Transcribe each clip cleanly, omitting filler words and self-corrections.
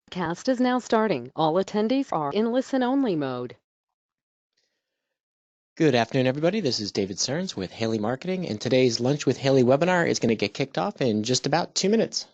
Cast is now starting. All attendees are in listen-only mode. Good afternoon, everybody. This is David Stearns with Haley Marketing, and today's Lunch with Haley webinar is going to get kicked off in just about 2 minutes.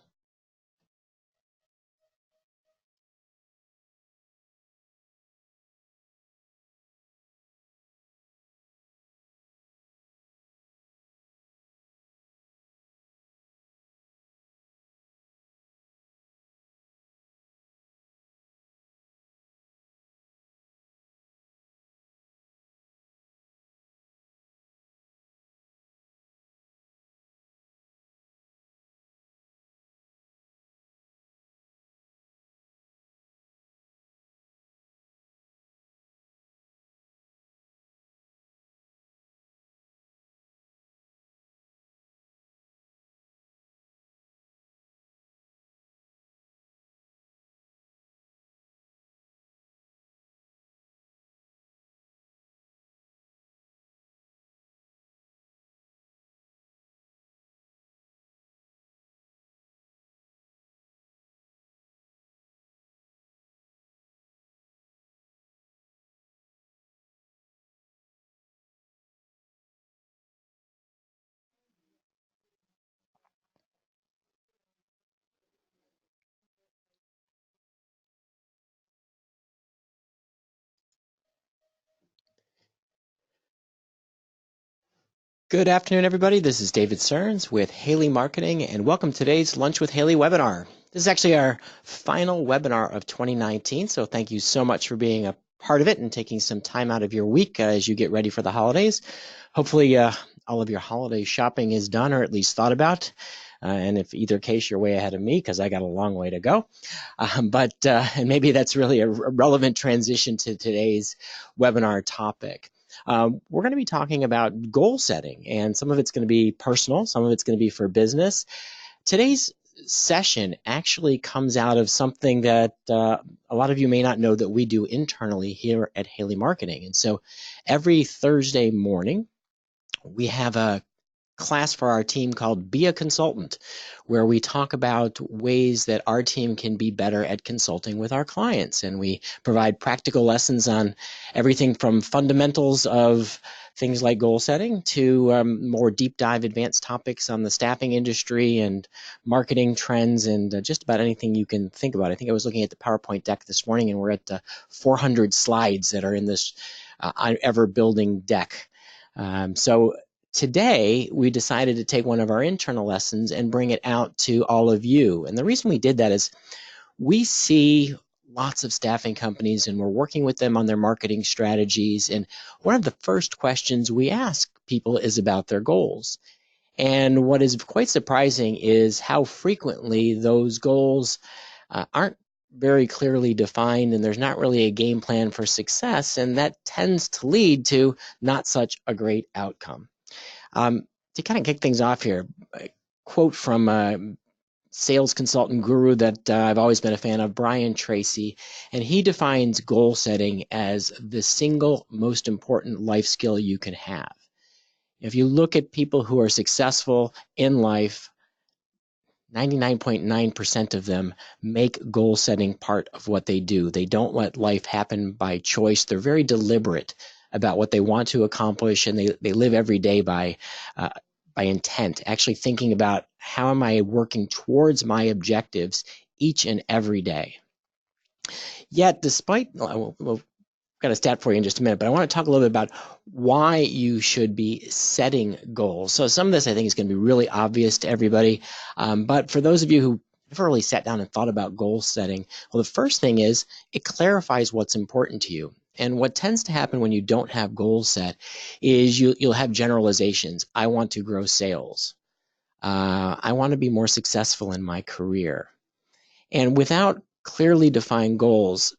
Good afternoon, everybody. This is David Stearns with Haley Marketing, and welcome to today's Lunch with Haley webinar. This is actually our final webinar of 2019, so thank you so much for being a part of it and taking some time out of your week as you get ready for the holidays. Hopefully, all of your holiday shopping is done or at least thought about. And if either case, you're way ahead of me because I got a long way to go. And maybe that's really a relevant transition to today's webinar topic. We're going to be talking about goal setting, and some of it's going to be personal, some of it's going to be for business. Today's session actually comes out of something that a lot of you may not know that we do internally here at Haley Marketing. And so every Thursday morning, we have a class for our team called Be a Consultant, where we talk about ways that our team can be better at consulting with our clients. And we provide practical lessons on everything from fundamentals of things like goal setting to more deep dive advanced topics on the staffing industry and marketing trends and just about anything you can think about. I think I was looking at the PowerPoint deck this morning, and we're at 400 slides that are in this ever-building deck. So today, we decided to take one of our internal lessons and bring it out to all of you. And the reason we did that is we see lots of staffing companies and we're working with them on their marketing strategies. And one of the first questions we ask people is about their goals. And what is quite surprising is how frequently those goals aren't very clearly defined, and there's not really a game plan for success, and that tends to lead to not such a great outcome. To kind of kick things off here, a quote from a sales consultant guru that I've always been a fan of, Brian Tracy, and he defines goal setting as the single most important life skill you can have. If you look at people who are successful in life, 99.9% of them make goal setting part of what they do. They don't let life happen by choice. They're very deliberate about what they want to accomplish, and they live every day by intent, actually thinking about how am I working towards my objectives each and every day. Yet, despite, we've got a stat for you in just a minute, but I want to talk a little bit about why you should be setting goals. So some of this I think is going to be really obvious to everybody, but for those of you who never really sat down and thought about goal setting, well, the first thing is it clarifies what's important to you. And what tends to happen when you don't have goals set is you'll have generalizations. I want to grow sales. I want to be more successful in my career. And without clearly defined goals,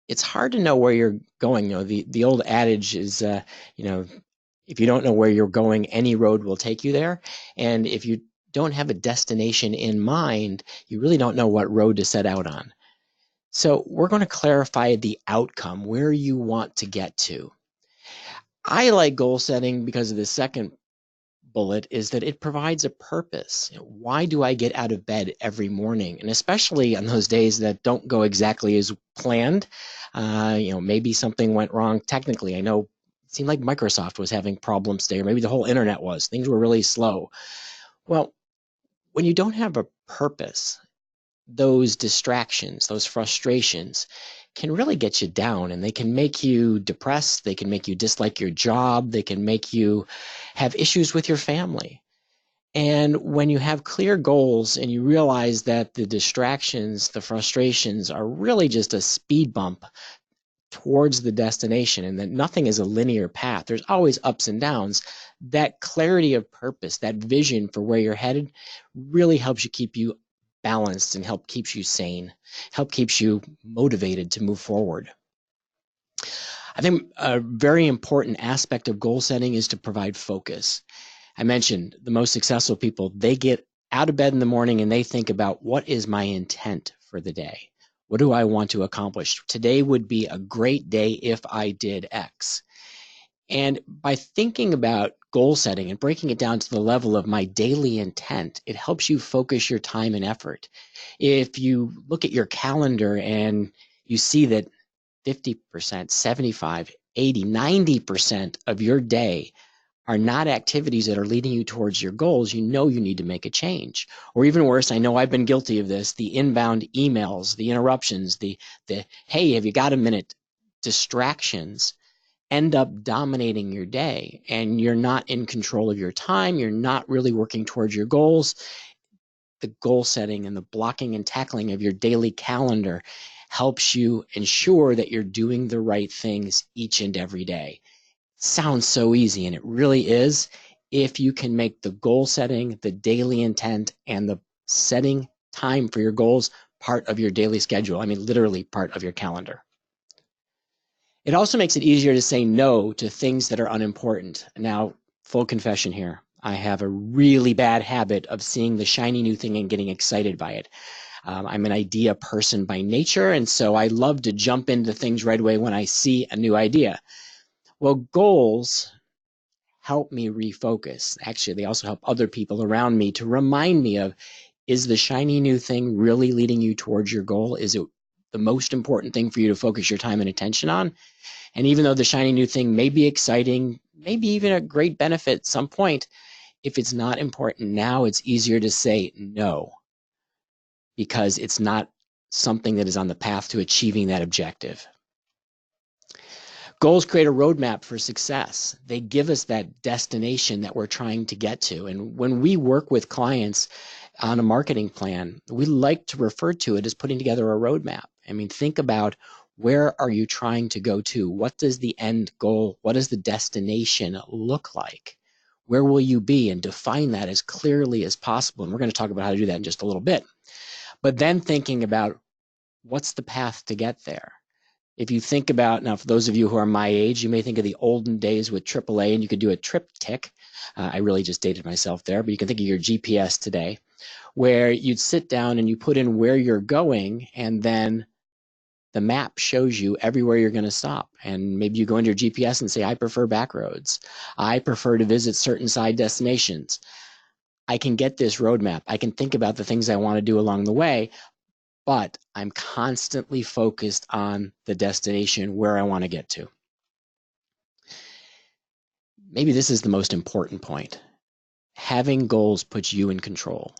it's hard to know where you're going. The old adage is, if you don't know where you're going, any road will take you there. And if you don't have a destination in mind, you really don't know what road to set out on. So we're going to clarify the outcome, where you want to get to. I like goal setting because of the second bullet is that it provides a purpose. Why do I get out of bed every morning? And especially on those days that don't go exactly as planned, maybe something went wrong technically. I know it seemed like Microsoft was having problems today, or maybe the whole internet was. Things were really slow. Well, when you don't have a purpose, those distractions, those frustrations can really get you down, and they can make you depressed. They can make you dislike your job. They can make you have issues with your family. And when you have clear goals and you realize that the distractions, the frustrations are really just a speed bump towards the destination and that nothing is a linear path, there's always ups and downs, that clarity of purpose, that vision for where you're headed really helps you keep you balanced and help keeps you sane, help keeps you motivated to move forward. I think a very important aspect of goal setting is to provide focus. I mentioned the most successful people, they get out of bed in the morning and they think about, what is my intent for the day? What do I want to accomplish? Today would be a great day if I did X. And by thinking about goal setting and breaking it down to the level of my daily intent, it helps you focus your time and effort. If you look at your calendar and you see that 50%, 75, 80, 90% of your day are not activities that are leading you towards your goals, you know you need to make a change. Or even worse, I know I've been guilty of this, the inbound emails, the interruptions, the hey, have you got a minute? Distractions end up dominating your day, and you're not in control of your time. You're not really working towards your goals. The goal setting and the blocking and tackling of your daily calendar helps you ensure that you're doing the right things each and every day. Sounds so easy, and it really is, if you can make the goal setting, the daily intent, and the setting time for your goals part of your daily schedule. I mean, literally part of your calendar. It also makes it easier to say no to things that are unimportant. Now, full confession here, I have a really bad habit of seeing the shiny new thing and getting excited by it. I'm an idea person by nature, and so I love to jump into things right away when I see a new idea. Well, goals help me refocus. Actually, they also help other people around me to remind me of, is the shiny new thing really leading you towards your goal? Is it the most important thing for you to focus your time and attention on? And even though the shiny new thing may be exciting, maybe even a great benefit at some point, if it's not important now, it's easier to say no, because it's not something that is on the path to achieving that objective. Goals create a roadmap for success. They give us that destination that we're trying to get to. And when we work with clients on a marketing plan, we like to refer to it as putting together a roadmap. I mean, think about, where are you trying to go to? What does the end goal, what does the destination look like? Where will you be? And define that as clearly as possible. And we're going to talk about how to do that in just a little bit. But then thinking about, what's the path to get there? If you think about, now for those of you who are my age, you may think of the olden days with AAA, and you could do a triptych. I really just dated myself there, but you can think of your GPS today, where you'd sit down and you put in where you're going, and then the map shows you everywhere you're going to stop. And maybe you go into your GPS and say, I prefer back roads. I prefer to visit certain side destinations. I can get this roadmap. I can think about the things I want to do along the way, but I'm constantly focused on the destination, where I want to get to. Maybe this is the most important point. Having goals puts you in control,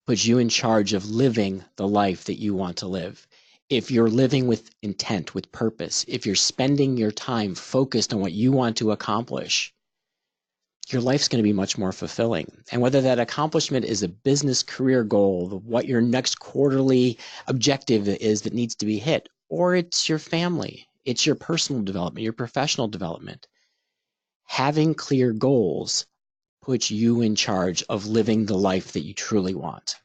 puts you in charge of living the life that you want to live. If you're living with intent, with purpose, if you're spending your time focused on what you want to accomplish, your life's going to be much more fulfilling. And whether that accomplishment is a business career goal, what your next quarterly objective is that needs to be hit, or it's your family, it's your personal development, your professional development, having clear goals puts you in charge of living the life that you truly want.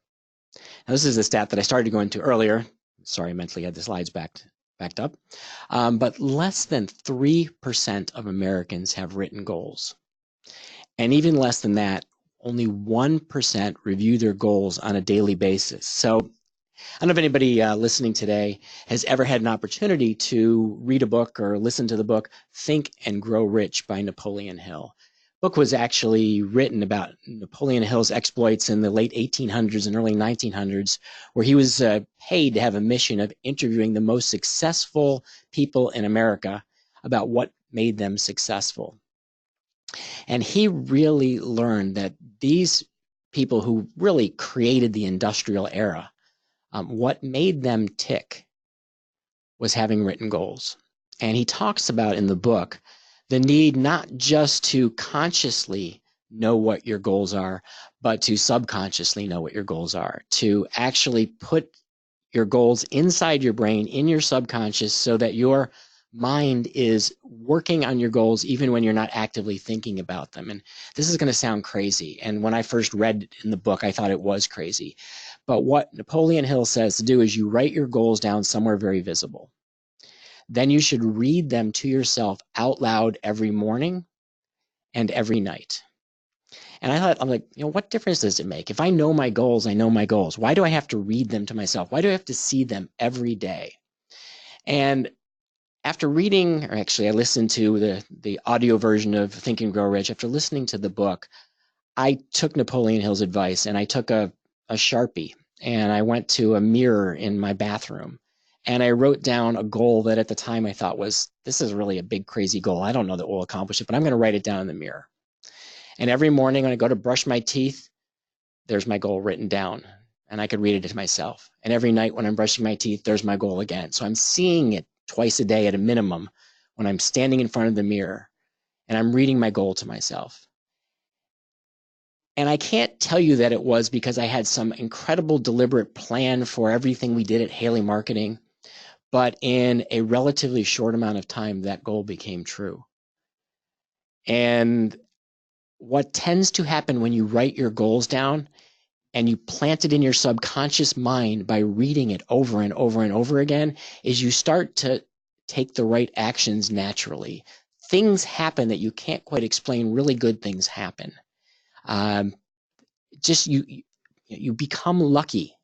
Now, this is a stat that I started to go into earlier. Sorry, I mentally had the slides backed up. But less than 3% of Americans have written goals. And even less than that, only 1% review their goals on a daily basis. So I don't know if anybody listening today has ever had an opportunity to read a book or listen to the book Think and Grow Rich by Napoleon Hill. book was actually written about Napoleon Hill's exploits in the late 1800s and early 1900s, where he was paid to have a mission of interviewing the most successful people in America about what made them successful. And he really learned that these people who really created the industrial era, what made them tick was having written goals. And he talks about in the book the need not just to consciously know what your goals are, but to subconsciously know what your goals are, to actually put your goals inside your brain, in your subconscious, so that your mind is working on your goals even when you're not actively thinking about them. And this is going to sound crazy. And when I first read in the book, I thought it was crazy. But what Napoleon Hill says to do is you write your goals down somewhere very visible. Then you should read them to yourself out loud every morning and every night. And I thought, I'm like, what difference does it make? If I know my goals, I know my goals. Why do I have to read them to myself? Why do I have to see them every day? And after reading, or actually I listened to the audio version of Think and Grow Rich, after listening to the book, I took Napoleon Hill's advice and I took a Sharpie and I went to a mirror in my bathroom and I wrote down a goal that at the time I thought was, this is really a big, crazy goal. I don't know that we'll accomplish it, but I'm going to write it down in the mirror. And every morning when I go to brush my teeth, there's my goal written down and I could read it to myself. And every night when I'm brushing my teeth, there's my goal again. So I'm seeing it twice a day at a minimum when I'm standing in front of the mirror and I'm reading my goal to myself. And I can't tell you that it was because I had some incredible deliberate plan for everything we did at Haley Marketing, but in a relatively short amount of time, that goal became true. And what tends to happen when you write your goals down and you plant it in your subconscious mind by reading it over and over and over again is you start to take the right actions naturally. Things happen that you can't quite explain. Really good things happen. Just you become lucky.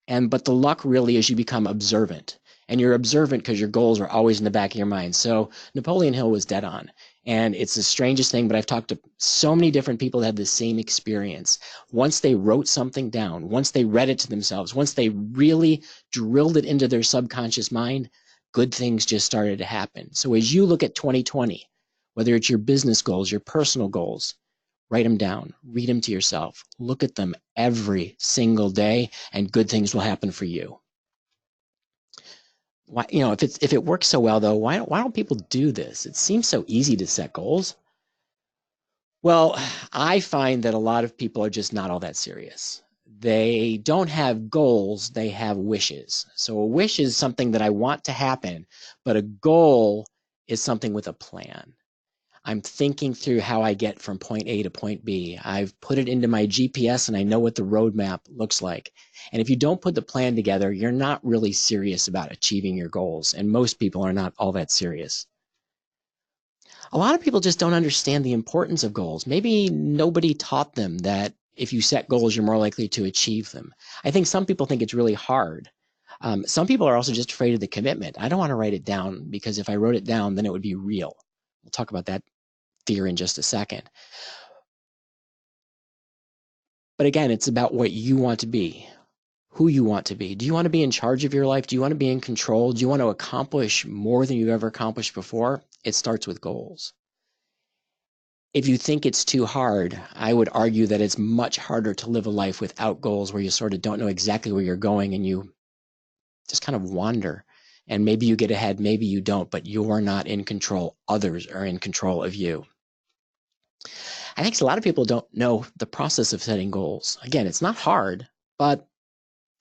But the luck really is you become observant. And you're observant because your goals are always in the back of your mind. So Napoleon Hill was dead on. And it's the strangest thing, but I've talked to so many different people that had the same experience. Once they wrote something down, once they read it to themselves, once they really drilled it into their subconscious mind, good things just started to happen. So as you look at 2020, whether it's your business goals, your personal goals, write them down, read them to yourself, look at them every single day, and good things will happen for you. Why, if it works so well though, why don't people do this? It seems so easy to set goals. Well, I find that a lot of people are just not all that serious. They don't have goals, they have wishes. So a wish is something that I want to happen, but a goal is something with a plan. I'm thinking through how I get from point A to point B. I've put it into my GPS and I know what the roadmap looks like. And if you don't put the plan together, you're not really serious about achieving your goals. And most people are not all that serious. A lot of people just don't understand the importance of goals. Maybe nobody taught them that if you set goals, you're more likely to achieve them. I think some people think it's really hard. Some people are also just afraid of the commitment. I don't want to write it down because if I wrote it down, then it would be real. We'll talk about that fear in just a second. But again, it's about what you want to be, who you want to be. Do you want to be in charge of your life? Do you want to be in control? Do you want to accomplish more than you've ever accomplished before? It starts with goals. If you think it's too hard, I would argue that it's much harder to live a life without goals where you sort of don't know exactly where you're going and you just kind of wander. And maybe you get ahead, maybe you don't, but you're not in control. Others are in control of you. I think a lot of people don't know the process of setting goals. Again, it's not hard, but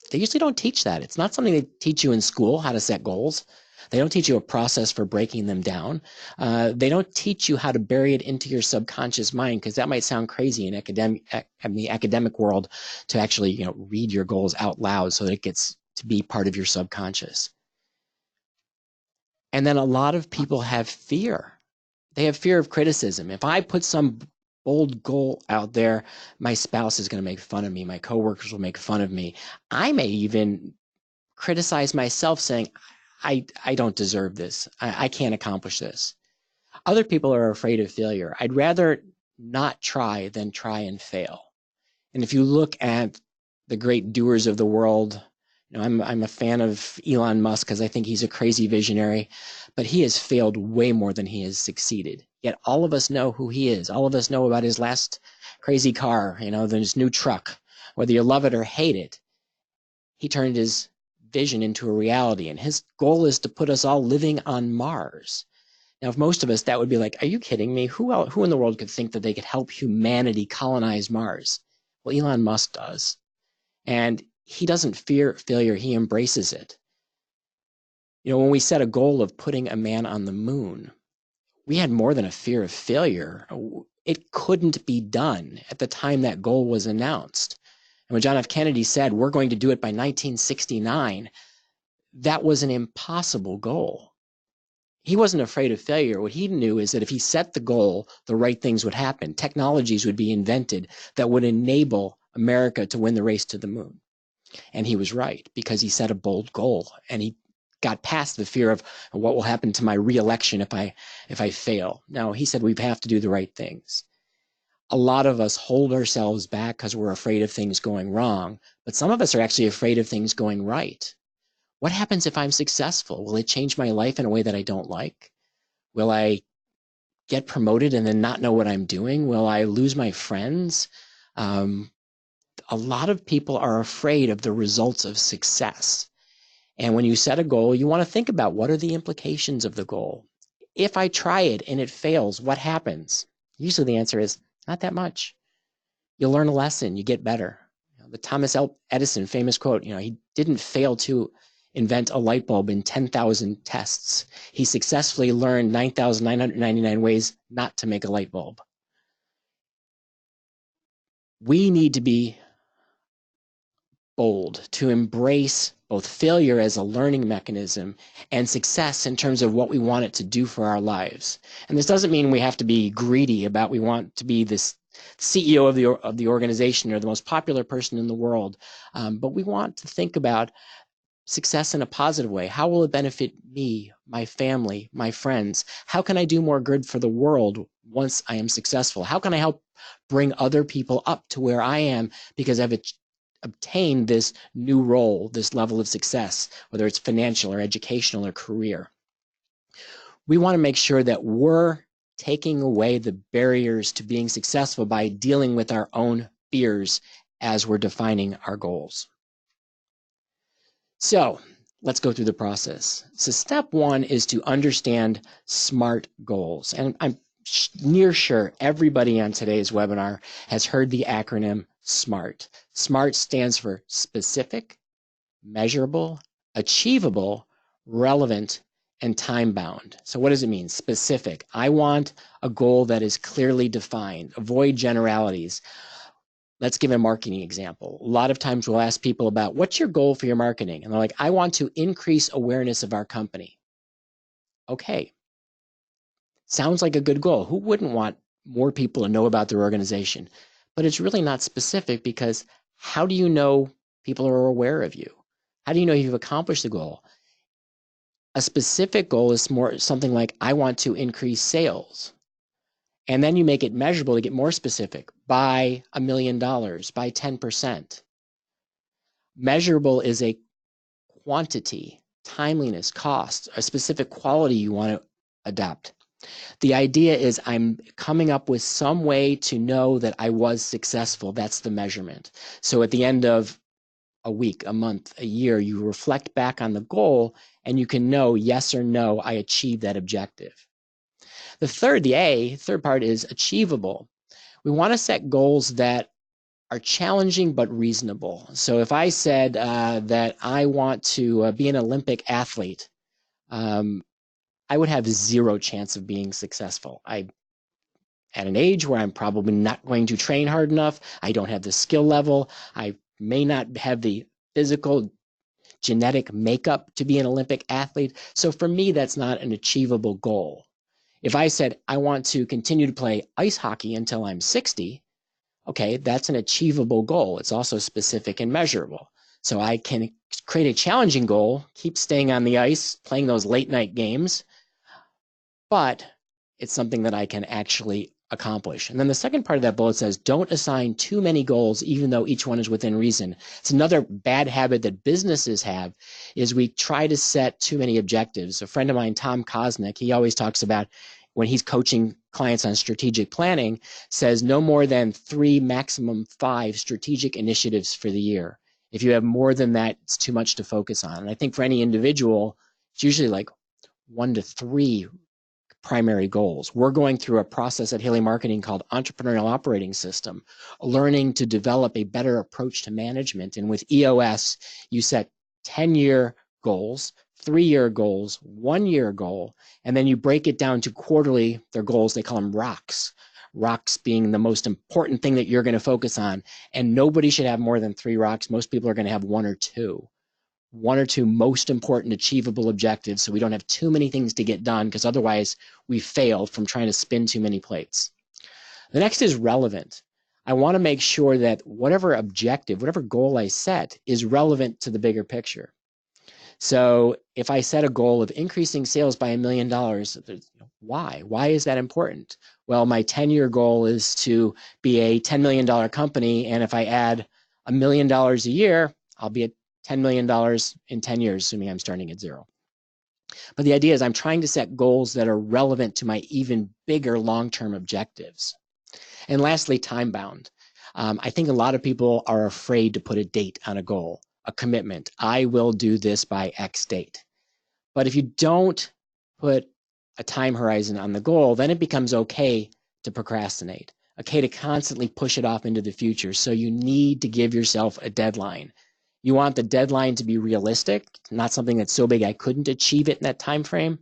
they usually don't teach that. It's not something they teach you in school, how to set goals. They don't teach you a process for breaking them down. They don't teach you how to bury it into your subconscious mind, because that might sound crazy in the academic world to actually, read your goals out loud so that it gets to be part of your subconscious. And then a lot of people have fear. They have fear of criticism. If I put some bold goal out there, my spouse is going to make fun of me. My coworkers will make fun of me. I may even criticize myself saying, I don't deserve this. I can't accomplish this. Other people are afraid of failure. I'd rather not try than try and fail. And if you look at the great doers of the world, I'm a fan of Elon Musk because I think he's a crazy visionary, but he has failed way more than he has succeeded. Yet all of us know who he is. All of us know about his last crazy car, his new truck. Whether you love it or hate it, he turned his vision into a reality, and his goal is to put us all living on Mars. Now, if most of us, that would be like, are you kidding me? Who in the world could think that they could help humanity colonize Mars? Well, Elon Musk does. And he doesn't fear failure, he embraces it. When we set a goal of putting a man on the moon, we had more than a fear of failure. It couldn't be done at the time that goal was announced. And when John F. Kennedy said, we're going to do it by 1969, that was an impossible goal. He wasn't afraid of failure. What he knew is that if he set the goal, the right things would happen. Technologies would be invented that would enable America to win the race to the moon. And he was right, because he set a bold goal, and he got past the fear of what will happen to my reelection if I fail. No, he said we have to do the right things. A lot of us hold ourselves back because we're afraid of things going wrong, but some of us are actually afraid of things going right. What happens if I'm successful? Will it change my life in a way that I don't like? Will I get promoted and then not know what I'm doing? Will I lose my friends? A lot of people are afraid of the results of success. And when you set a goal, you want to think about what are the implications of the goal. If I try it and it fails, what happens? Usually the answer is not that much. You'll learn a lesson, you get better. The Thomas Edison famous quote, he didn't fail to invent a light bulb in 10,000 tests. He successfully learned 9,999 ways not to make a light bulb. We need to be bold, to embrace both failure as a learning mechanism and success in terms of what we want it to do for our lives. And this doesn't mean we have to be greedy about we want to be this CEO of the organization or the most popular person in the world, but we want to think about success in a positive way. How will it benefit me, my family, my friends? How can I do more good for the world once I am successful? How can I help bring other people up to where I am because I've obtained this new role, this level of success, whether it's financial or educational or career? We want to make sure that we're taking away the barriers to being successful by dealing with our own fears as we're defining our goals. So let's go through the process. So step one is to understand SMART goals. And I'm near sure everybody on today's webinar has heard the acronym SMART. SMART stands for specific, measurable, achievable, relevant, and time-bound. So what does it mean? Specific. I want a goal that is clearly defined. Avoid generalities. Let's give a marketing example. A lot of times we'll ask people about, what's your goal for your marketing? And they're like, I want to increase awareness of our company. Okay. Sounds like a good goal. Who wouldn't want more people to know about their organization? But it's really not specific, because how do you know people are aware of you? How do you know you've accomplished the goal? A specific goal is more something like, I want to increase sales. And then you make it measurable to get more specific. By $1 million, by 10%. Measurable is a quantity, timeliness, cost, a specific quality you want to adopt. The idea is I'm coming up with some way to know that I was successful. That's the measurement. So at the end of a week, a month, a year, you reflect back on the goal and you can know yes or no, I achieved that objective. The third part is achievable. We want to set goals that are challenging but reasonable. So if I said that I want to be an Olympic athlete, I would have zero chance of being successful. I'm at an age where I'm probably not going to train hard enough. I don't have the skill level. I may not have the physical genetic makeup to be an Olympic athlete. So for me, that's not an achievable goal. If I said, I want to continue to play ice hockey until I'm 60, okay, that's an achievable goal. It's also specific and measurable. So I can create a challenging goal, keep staying on the ice, playing those late night games, but it's something that I can actually accomplish. And then the second part of that bullet says, don't assign too many goals, even though each one is within reason. It's another bad habit that businesses have, is we try to set too many objectives. A friend of mine, Tom Kosnick, he always talks about when he's coaching clients on strategic planning, says no more than 3, maximum 5 strategic initiatives for the year. If you have more than that, it's too much to focus on. And I think for any individual, it's usually like 1 to 3 primary goals. We're going through a process at Haley Marketing called Entrepreneurial Operating System, learning to develop a better approach to management. And with EOS, you set 10-year goals, 3-year goals, 1-year goal, and then you break it down to quarterly, their goals, they call them rocks. Rocks being the most important thing that you're going to focus on. And nobody should have more than 3 rocks. Most people are going to have 1 or 2. 1 or 2 most important achievable objectives, so we don't have too many things to get done, because otherwise we failed from trying to spin too many plates. The next is relevant. I want to make sure that whatever objective, whatever goal I set is relevant to the bigger picture. So if I set a goal of increasing sales by $1 million, why? Why is that important? Well, my 10-year goal is to be a $10 million company, and if I add $1 million a year, I'll be at $10 million in 10 years, assuming I'm starting at 0. But the idea is I'm trying to set goals that are relevant to my even bigger long-term objectives. And lastly, time-bound. I think a lot of people are afraid to put a date on a goal, a commitment. I will do this by X date. But if you don't put a time horizon on the goal, then it becomes okay to procrastinate, okay to constantly push it off into the future. So you need to give yourself a deadline. You want the deadline to be realistic, not something that's so big I couldn't achieve it in that time frame,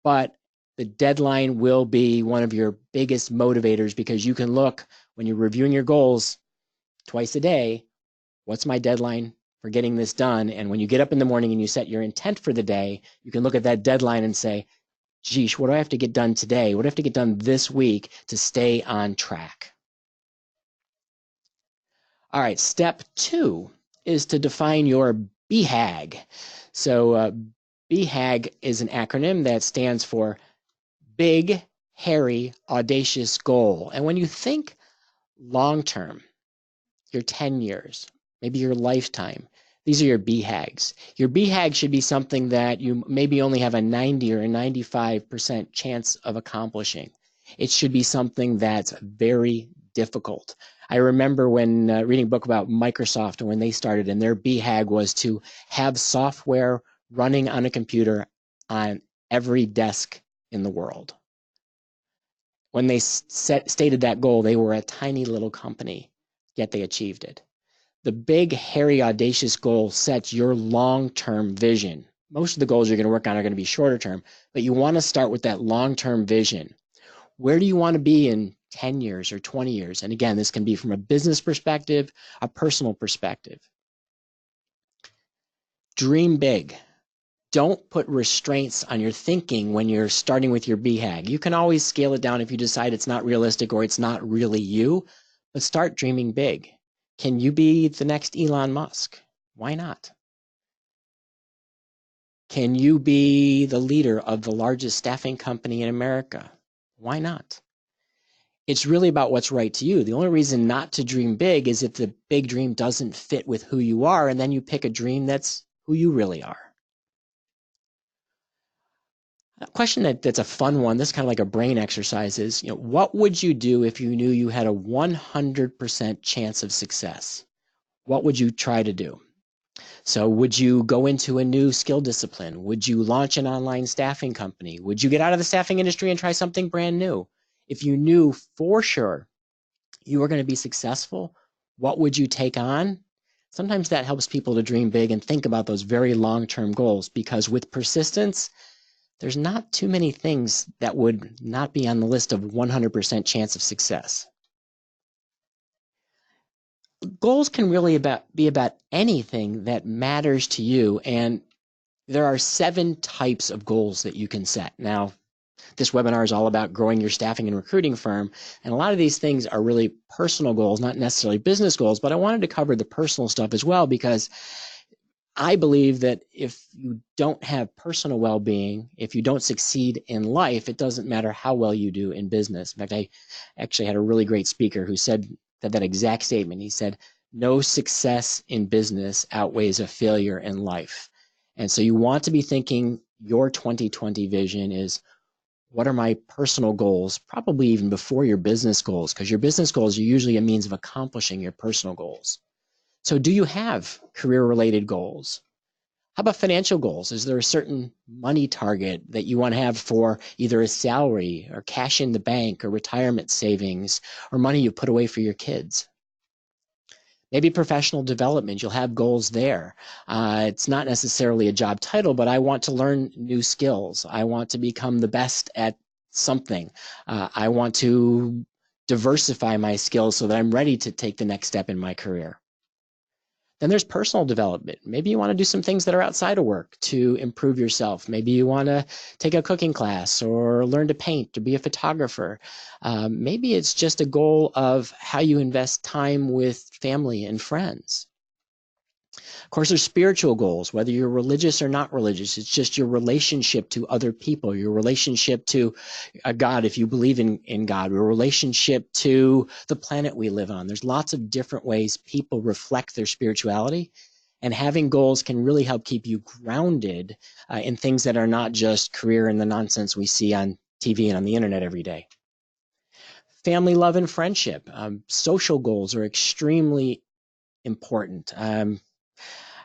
but the deadline will be one of your biggest motivators, because you can look when you're reviewing your goals twice a day, what's my deadline for getting this done? And when you get up in the morning and you set your intent for the day, you can look at that deadline and say, geesh, what do I have to get done today? What do I have to get done this week to stay on track? All right, step 2 is to define your BHAG. So BHAG is an acronym that stands for Big, Hairy, Audacious Goal. And when you think long-term, your 10 years, maybe your lifetime, these are your BHAGs. Your BHAG should be something that you maybe only have a 90 or a 95% chance of accomplishing. It should be something that's very difficult. I remember when reading a book about Microsoft and when they started, and their BHAG was to have software running on a computer on every desk in the world. When they stated that goal, they were a tiny little company, yet they achieved it. The big, hairy, audacious goal sets your long-term vision. Most of the goals you're going to work on are going to be shorter term, but you want to start with that long-term vision. Where do you want to be in 10 years or 20 years? And again, this can be from a business perspective, a personal perspective. Dream big. Don't put restraints on your thinking when you're starting with your BHAG. You can always scale it down if you decide it's not realistic or it's not really you, but start dreaming big. Can you be the next Elon Musk? Why not? Can you be the leader of the largest staffing company in America? Why not? It's really about what's right to you. The only reason not to dream big is if the big dream doesn't fit with who you are, and then you pick a dream that's who you really are. A question that's a fun one, this is kind of like a brain exercise, is, what would you do if you knew you had a 100% chance of success? What would you try to do? So would you go into a new skill discipline? Would you launch an online staffing company? Would you get out of the staffing industry and try something brand new? If you knew for sure you were going to be successful, what would you take on? Sometimes that helps people to dream big and think about those very long-term goals, because with persistence, there's not too many things that would not be on the list of 100% chance of success. Goals can really be about anything that matters to you, and there are 7 types of goals that you can set. Now, this webinar is all about growing your staffing and recruiting firm, and a lot of these things are really personal goals, not necessarily business goals, but I wanted to cover the personal stuff as well, because I believe that if you don't have personal well-being, if you don't succeed in life, it doesn't matter how well you do in business. In fact, I actually had a really great speaker who said that exact statement. He said, no success in business outweighs a failure in life. And so you want to be thinking your 2020 vision is, what are my personal goals, probably even before your business goals, because your business goals are usually a means of accomplishing your personal goals. So do you have career-related goals? How about financial goals? Is there a certain money target that you want to have for either a salary or cash in the bank or retirement savings or money you put away for your kids? Maybe professional development, you'll have goals there. It's not necessarily a job title, but I want to learn new skills. I want to become the best at something. I want to diversify my skills so that I'm ready to take the next step in my career. Then there's personal development. Maybe you want to do some things that are outside of work to improve yourself. Maybe you want to take a cooking class or learn to paint or be a photographer. Maybe it's just a goal of how you invest time with family and friends. Of course, there's spiritual goals, whether you're religious or not religious. It's just your relationship to other people, your relationship to God, if you believe in God, your relationship to the planet we live on. There's lots of different ways people reflect their spirituality, and having goals can really help keep you grounded in things that are not just career and the nonsense we see on TV and on the internet every day. Family, love, and friendship. Social goals are extremely important.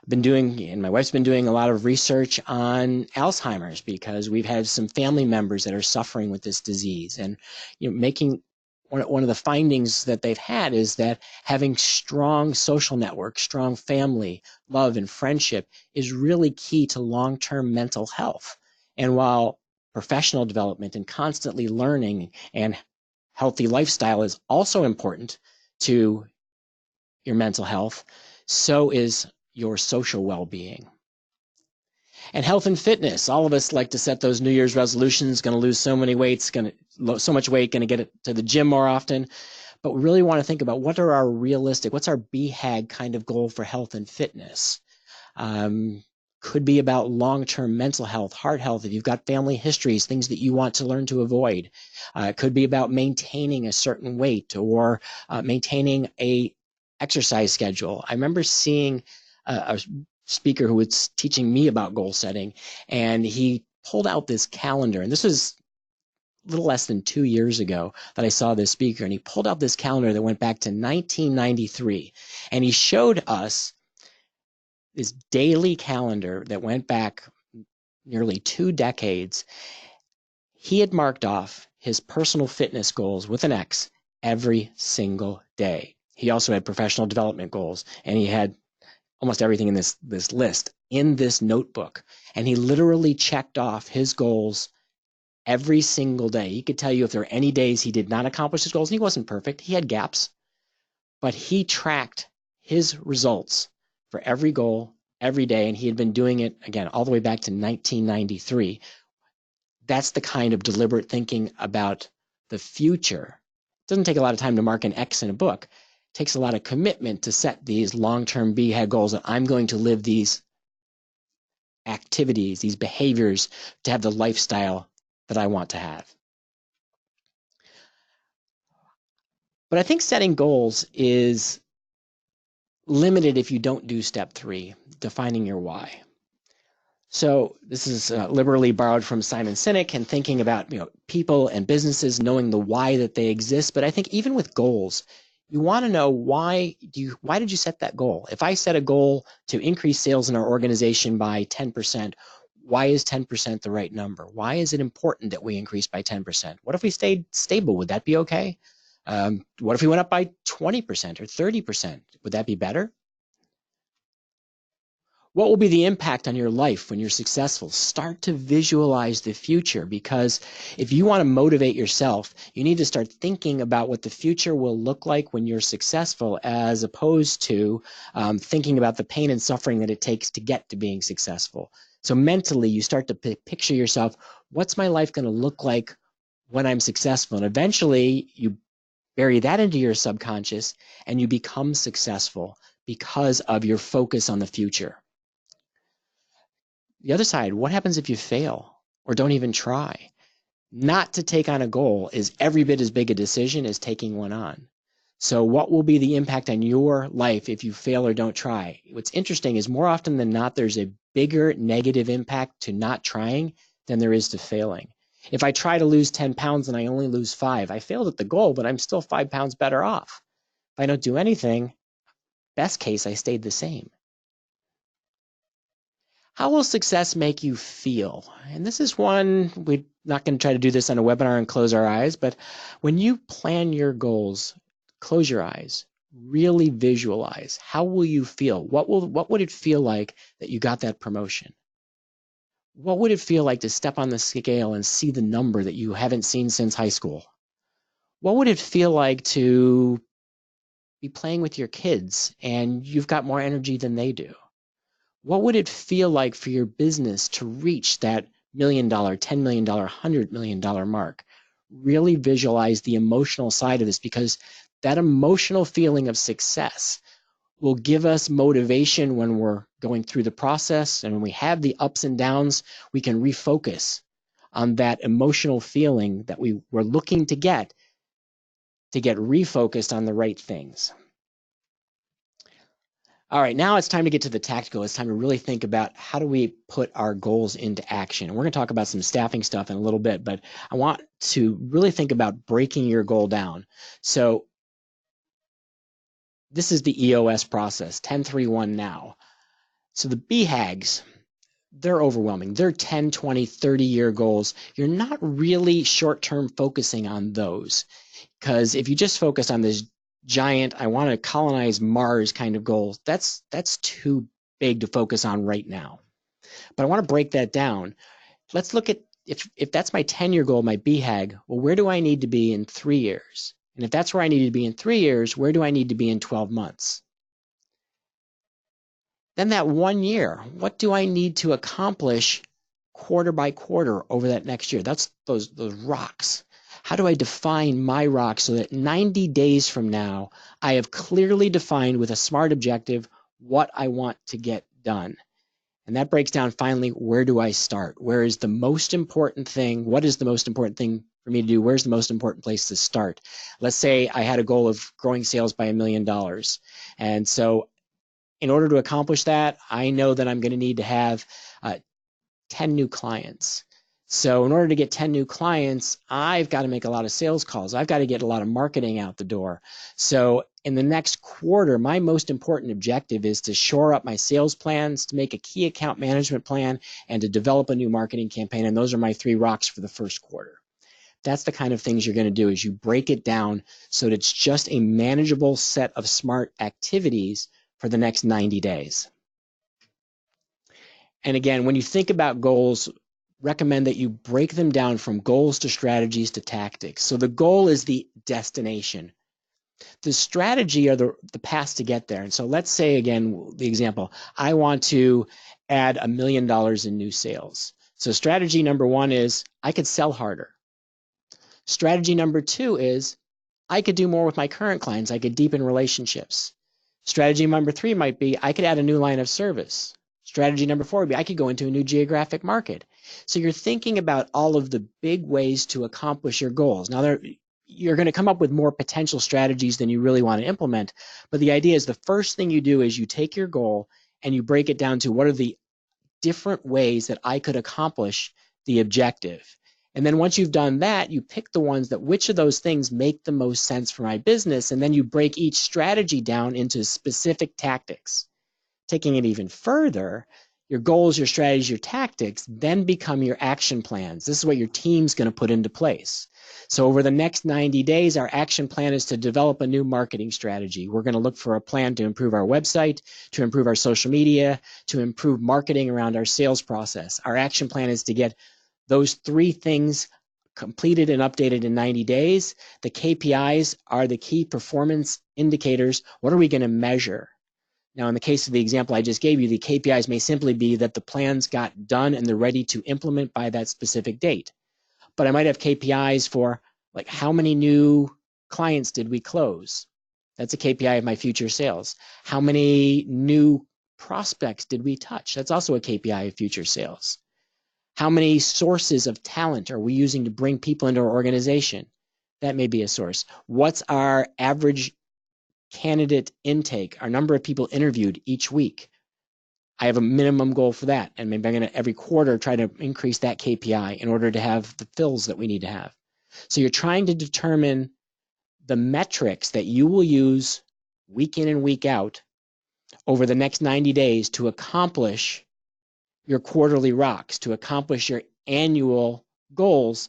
Been doing, and my wife's been doing a lot of research on Alzheimer's because we've had some family members that are suffering with this disease, and making one of the findings that they've had is that having strong social networks, strong family, love, and friendship is really key to long-term mental health. And while professional development and constantly learning and healthy lifestyle is also important to your mental health, so is your social well-being. And health and fitness. All of us like to set those New Year's resolutions, going to lose so many weights, so much weight, going to get it to the gym more often. But we really want to think about what's our BHAG kind of goal for health and fitness. Could be about long-term mental health, heart health, if you've got family histories, things that you want to learn to avoid. It could be about maintaining a certain weight or maintaining a exercise schedule. I remember seeing a speaker who was teaching me about goal setting, and he pulled out this calendar, and this was a little less than 2 years ago that I saw this speaker, and he pulled out this calendar that went back to 1993, and he showed us this daily calendar that went back nearly 2 decades. He had marked off his personal fitness goals with an X every single day. He also had professional development goals, and he had almost everything in this list in this notebook. And he literally checked off his goals every single day. He could tell you if there were any days he did not accomplish his goals. And he wasn't perfect. He had gaps. But he tracked his results for every goal, every day. And he had been doing it, again, all the way back to 1993. That's the kind of deliberate thinking about the future. It doesn't take a lot of time to mark an X in a book. Takes a lot of commitment to set these long-term BHAG goals that I'm going to live these activities, these behaviors to have the lifestyle that I want to have. But I think setting goals is limited if you don't do step 3, defining your why. So this is liberally borrowed from Simon Sinek and thinking about people and businesses knowing the why that they exist. But I think even with goals, you want to know why did you set that goal? If I set a goal to increase sales in our organization by 10%, why is 10% the right number? Why is it important that we increase by 10%? What if we stayed stable? Would that be okay? What if we went up by 20% or 30%? Would that be better? What will be the impact on your life when you're successful? Start to visualize the future, because if you want to motivate yourself, you need to start thinking about what the future will look like when you're successful, as opposed to thinking about the pain and suffering that it takes to get to being successful. So mentally, you start to picture yourself, what's my life going to look like when I'm successful? And eventually, you bury that into your subconscious and you become successful because of your focus on the future. The other side, what happens if you fail or don't even try? Not to take on a goal is every bit as big a decision as taking one on. So what will be the impact on your life if you fail or don't try? What's interesting is more often than not, there's a bigger negative impact to not trying than there is to failing. If I try to lose 10 pounds and I only lose 5, I failed at the goal, but I'm still 5 pounds better off. If I don't do anything, best case, I stayed the same. How will success make you feel? And this is one, we're not going to try to do this on a webinar and close our eyes, but when you plan your goals, close your eyes, really visualize. How will you feel? What would it feel like that you got that promotion? What would it feel like to step on the scale and see the number that you haven't seen since high school? What would it feel like to be playing with your kids and you've got more energy than they do? What would it feel like for your business to reach that $1 million, $10 million, $100 million mark? Really visualize the emotional side of this, because that emotional feeling of success will give us motivation when we're going through the process. And when we have the ups and downs, we can refocus on that emotional feeling that we were looking to get refocused on the right things. All right, now it's time to get to the tactical. It's time to really think about how do we put our goals into action. And we're going to talk about some staffing stuff in a little bit, but I want to really think about breaking your goal down. So this is the EOS process, 10-3-1 now. So the BHAGs, they're overwhelming. They're 10, 20, 30-year goals. You're not really short-term focusing on those, because if you just focus on this giant, I want to colonize Mars kind of goal, that's too big to focus on right now. But I want to break that down. Let's look at, if that's my 10-year goal, my BHAG, well, where do I need to be in 3 years? And if that's where I need to be in 3 years, where do I need to be in 12 months? Then that 1 year, what do I need to accomplish quarter by quarter over that next year? That's those rocks. How do I define my rocks so that 90 days from now, I have clearly defined with a SMART objective what I want to get done? And that breaks down finally, where do I start? Where is the most important thing? What is the most important thing for me to do? Where's the most important place to start? Let's say I had a goal of growing sales by $1 million. And so in order to accomplish that, I know that I'm going to need to have 10 new clients. So in order to get 10 new clients, I've got to make a lot of sales calls. I've got to get a lot of marketing out the door. So in the next quarter, my most important objective is to shore up my sales plans, to make a key account management plan, and to develop a new marketing campaign. And those are my 3 rocks for the first quarter. That's the kind of things you're going to do, is you break it down so that it's just a manageable set of SMART activities for the next 90 days. And again, when you think about goals, recommend that you break them down from goals to strategies to tactics. So the goal is the destination. The strategy are the paths to get there. And so let's say, again, the example, I want to add $1 million in new sales. So strategy number 1 is I could sell harder. Strategy number 2 is I could do more with my current clients. I could deepen relationships. Strategy number 3 might be I could add a new line of service. Strategy number 4 would be I could go into a new geographic market. So you're thinking about all of the big ways to accomplish your goals. Now, you're going to come up with more potential strategies than you really want to implement. But the idea is the first thing you do is you take your goal and you break it down to what are the different ways that I could accomplish the objective. And then once you've done that, you pick the ones that which of those things make the most sense for my business. And then you break each strategy down into specific tactics. Taking it even further, your goals, your strategies, your tactics then become your action plans. This is what your team's going to put into place. So over the next 90 days, our action plan is to develop a new marketing strategy. We're going to look for a plan to improve our website, to improve our social media, to improve marketing around our sales process. Our action plan is to get those 3 things completed and updated in 90 days. The KPIs are the key performance indicators. What are we going to measure? Now, in the case of the example I just gave you, the KPIs may simply be that the plans got done and they're ready to implement by that specific date. But I might have KPIs for, like, how many new clients did we close? That's a KPI of my future sales. How many new prospects did we touch? That's also a KPI of future sales. How many sources of talent are we using to bring people into our organization? That may be a source. What's our average candidate intake, our number of people interviewed each week? I have a minimum goal for that, and maybe I'm going to every quarter try to increase that KPI in order to have the fills that we need to have. So you're trying to determine the metrics that you will use week in and week out over the next 90 days to accomplish your quarterly rocks, to accomplish your annual goals,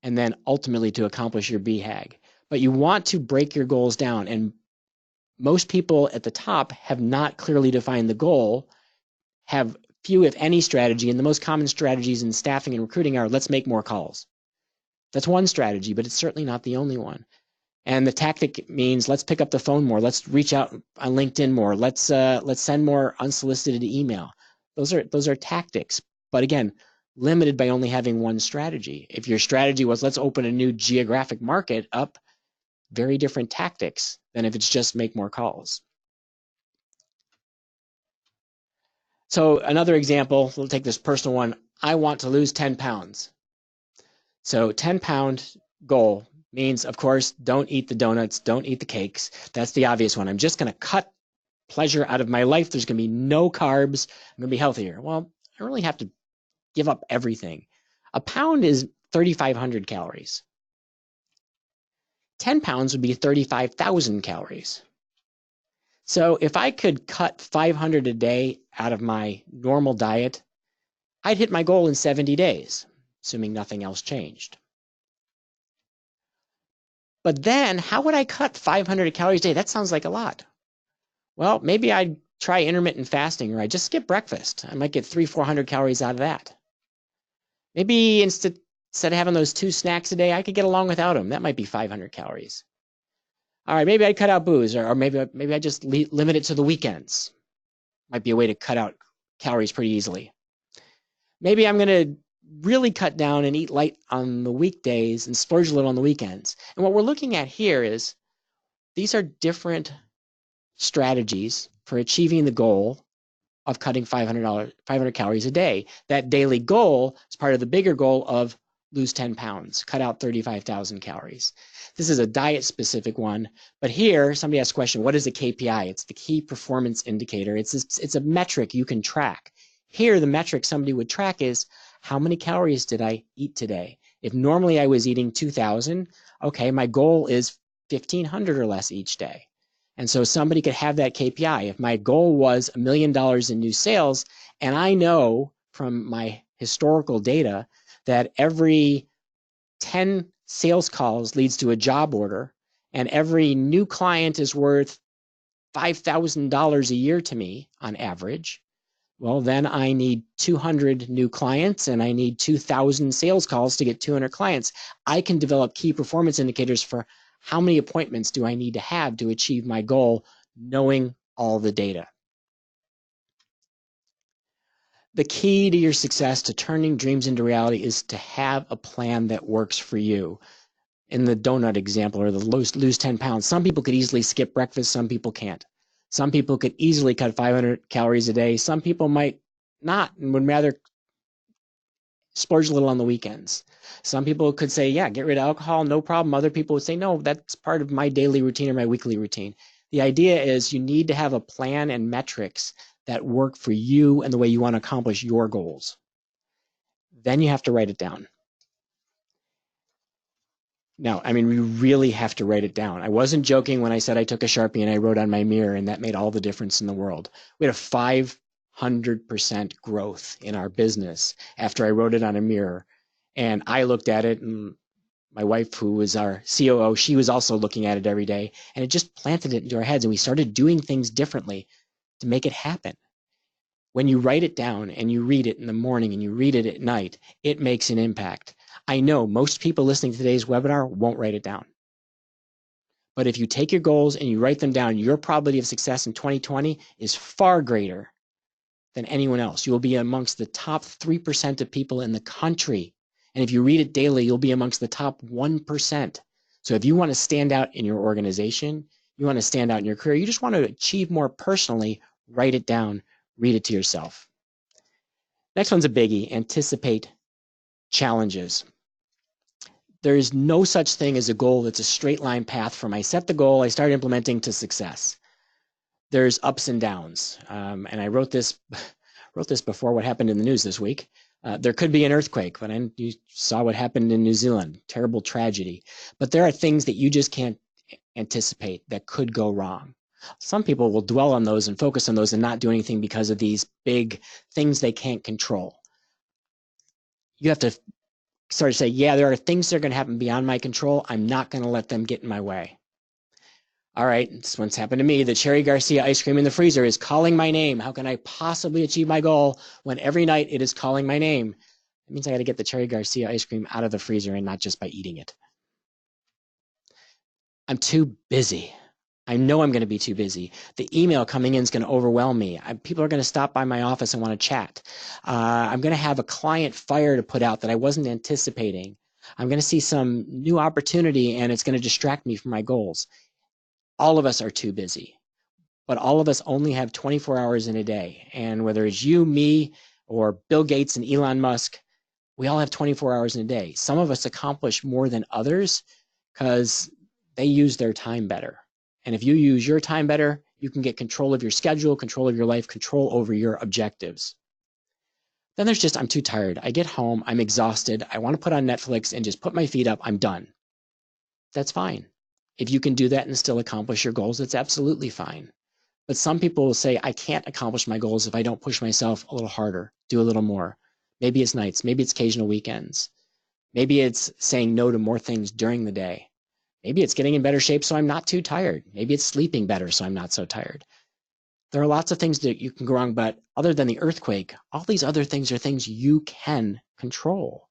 and then ultimately to accomplish your BHAG. But you want to break your goals down, and most people at the top have not clearly defined the goal, have few, if any, strategy, and the most common strategies in staffing and recruiting are let's make more calls. That's one strategy, but it's certainly not the only one. And the tactic means let's pick up the phone more, let's reach out on LinkedIn more, let's send more unsolicited email. Those are tactics, but again, limited by only having one strategy. If your strategy was let's open a new geographic market up, very different tactics than if it's just make more calls. So another example, we'll take this personal one. I want to lose 10 pounds. So 10-pound goal means, of course, don't eat the donuts, don't eat the cakes. That's the obvious one. I'm just going to cut pleasure out of my life. There's going to be no carbs. I'm going to be healthier. Well, I don't really have to give up everything. A pound is 3,500 calories. 10 pounds would be 35,000 calories. So if I could cut 500 a day out of my normal diet, I'd hit my goal in 70 days, assuming nothing else changed. But then how would I cut 500 calories a day? That sounds like a lot. Well, maybe I'd try intermittent fasting, or I'd just skip breakfast. I might get 300-400 calories out of that. Maybe instead of having those 2 snacks a day, I could get along without them. That might be 500 calories. All right, maybe I'd cut out booze, or maybe I just limit it to the weekends. Might be a way to cut out calories pretty easily. Maybe I'm going to really cut down and eat light on the weekdays and splurge a little on the weekends. And what we're looking at here is these are different strategies for achieving the goal of cutting 500 calories a day. That daily goal is part of the bigger goal of lose 10 pounds, cut out 35,000 calories. This is a diet-specific one, but here somebody asked a question, what is a KPI? It's the key performance indicator. It's a metric you can track. Here, the metric somebody would track is how many calories did I eat today? If normally I was eating 2,000, okay, my goal is 1,500 or less each day. And so somebody could have that KPI. If my goal was $1 million in new sales, and I know from my historical data that every 10 sales calls leads to a job order, and every new client is worth $5,000 a year to me on average, well, then I need 200 new clients and I need 2,000 sales calls to get 200 clients. I can develop key performance indicators for how many appointments do I need to have to achieve my goal, knowing all the data. The key to your success, to turning dreams into reality, is to have a plan that works for you. In the donut example, or the lose 10 pounds, some people could easily skip breakfast, some people can't. Some people could easily cut 500 calories a day. Some people might not and would rather splurge a little on the weekends. Some people could say, yeah, get rid of alcohol, no problem. Other people would say, no, that's part of my daily routine or my weekly routine. The idea is you need to have a plan and metrics that work for you and the way you want to accomplish your goals. Then you have to write it down. No, I mean, we really have to write it down. I wasn't joking when I said I took a Sharpie and I wrote on my mirror, and that made all the difference in the world. We had a 500% growth in our business after I wrote it on a mirror. And I looked at it, and my wife, who was our COO, she was also looking at it every day, and it just planted it into our heads, and we started doing things differently to make it happen. When you write it down and you read it in the morning and you read it at night, it makes an impact. I know most people listening to today's webinar won't write it down. But if you take your goals and you write them down, your probability of success in 2020 is far greater than anyone else. You will be amongst the top 3% of people in the country. And if you read it daily, you'll be amongst the top 1%. So if you want to stand out in your organization, you want to stand out in your career, you just want to achieve more personally, Write it down, read it to yourself. Next one's a biggie: anticipate challenges. There's no such thing as a goal that's a straight line path from I set the goal, I start implementing to success. There's ups and downs. And I wrote this before what happened in the news this week. There could be an earthquake, but you saw what happened in New Zealand, terrible tragedy. But there are things that you just can't anticipate that could go wrong. Some people will dwell on those and focus on those and not do anything because of these big things they can't control. You have to sort of say, yeah, there are things that are going to happen beyond my control. I'm not going to let them get in my way. All right, this one's happened to me. The Cherry Garcia ice cream in the freezer is calling my name. How can I possibly achieve my goal when every night it is calling my name? It means I got to get the Cherry Garcia ice cream out of the freezer and not just by eating it. I'm too busy. I know I'm going to be too busy. The email coming in is going to overwhelm me. People are going to stop by my office and want to chat. I'm going to have a client fire to put out that I wasn't anticipating. I'm going to see some new opportunity and it's going to distract me from my goals. All of us are too busy, but all of us only have 24 hours in a day. And whether it's you, me, or Bill Gates and Elon Musk, we all have 24 hours in a day. Some of us accomplish more than others because they use their time better. And if you use your time better, you can get control of your schedule, control of your life, control over your objectives. Then there's just, I'm too tired. I get home, I'm exhausted. I want to put on Netflix and just put my feet up. I'm done. That's fine. If you can do that and still accomplish your goals, that's absolutely fine. But some people will say, I can't accomplish my goals if I don't push myself a little harder, do a little more. Maybe it's nights, maybe it's occasional weekends. Maybe it's saying no to more things during the day. Maybe it's getting in better shape so I'm not too tired. Maybe it's sleeping better so I'm not so tired. There are lots of things that you can go wrong, but other than the earthquake, all these other things are things you can control.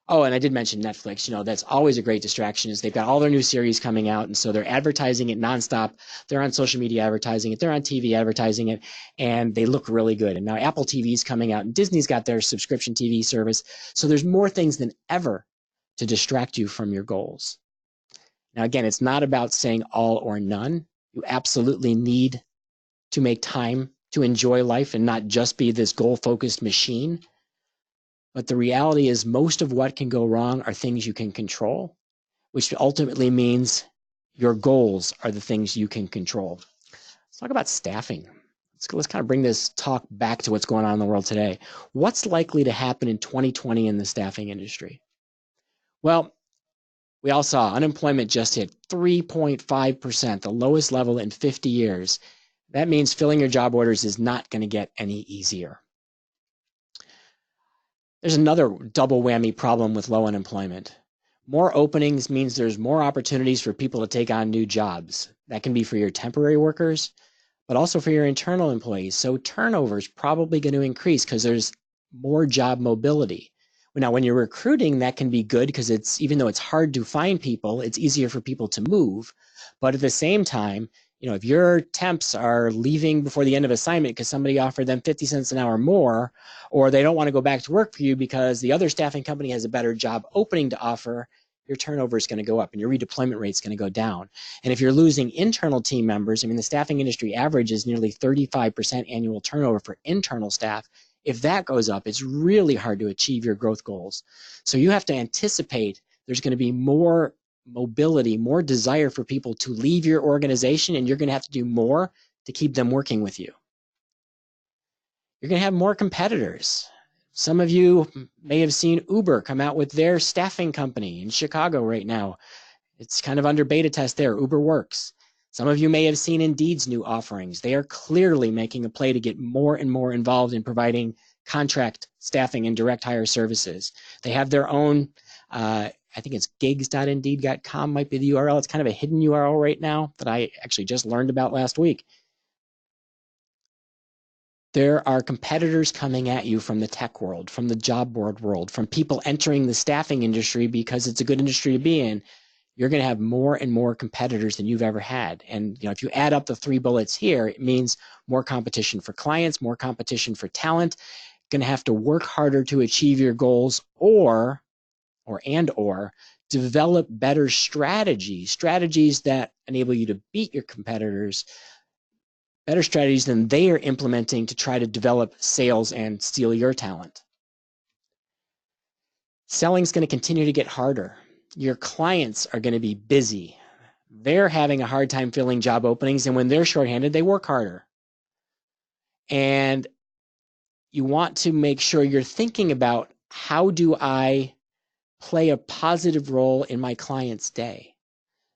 Oh, and I did mention Netflix. That's always a great distraction is they've got all their new series coming out, and so they're advertising it nonstop. They're on social media advertising it. They're on TV advertising it, and they look really good. And now Apple TV is coming out, and Disney's got their subscription TV service. So there's more things than ever to distract you from your goals. Now, again, it's not about saying all or none. You absolutely need to make time to enjoy life and not just be this goal-focused machine. But the reality is most of what can go wrong are things you can control, which ultimately means your goals are the things you can control. Let's talk about staffing. Let's kind of bring this talk back to what's going on in the world today. What's likely to happen in 2020 in the staffing industry? Well, we all saw unemployment just hit 3.5%, the lowest level in 50 years. That means filling your job orders is not going to get any easier. There's another double whammy problem with low unemployment. More openings means there's more opportunities for people to take on new jobs. That can be for your temporary workers, but also for your internal employees. So turnover is probably going to increase because there's more job mobility. Now, when you're recruiting, that can be good because even though it's hard to find people, it's easier for people to move. But at the same time, if your temps are leaving before the end of assignment because somebody offered them 50 cents an hour more, or they don't want to go back to work for you because the other staffing company has a better job opening to offer, your turnover is going to go up and your redeployment rate is going to go down. And if you're losing internal team members, the staffing industry average is nearly 35% annual turnover for internal staff. If that goes up, it's really hard to achieve your growth goals. So you have to anticipate there's going to be more mobility, more desire for people to leave your organization, and you're going to have to do more to keep them working with you. You're going to have more competitors. Some of you may have seen Uber come out with their staffing company in Chicago right now. It's kind of under beta test there. Uber Works. Some of you may have seen Indeed's new offerings. They are clearly making a play to get more and more involved in providing contract staffing and direct hire services. They have their own, I think it's gigs.indeed.com might be the URL. It's kind of a hidden URL right now that I actually just learned about last week. There are competitors coming at you from the tech world, from the job board world, from people entering the staffing industry because it's a good industry to be in. You're going to have more and more competitors than you've ever had. And if you add up the 3 bullets here, it means more competition for clients, more competition for talent. Going to have to work harder to achieve your goals or develop better strategies that enable you to beat your competitors better strategies than they are implementing to try to develop sales and steal your talent. Selling's going to continue to get harder. Your clients are going to be busy. They're having a hard time filling job openings, and when they're shorthanded, they work harder. And you want to make sure you're thinking about, how do I play a positive role in my client's day,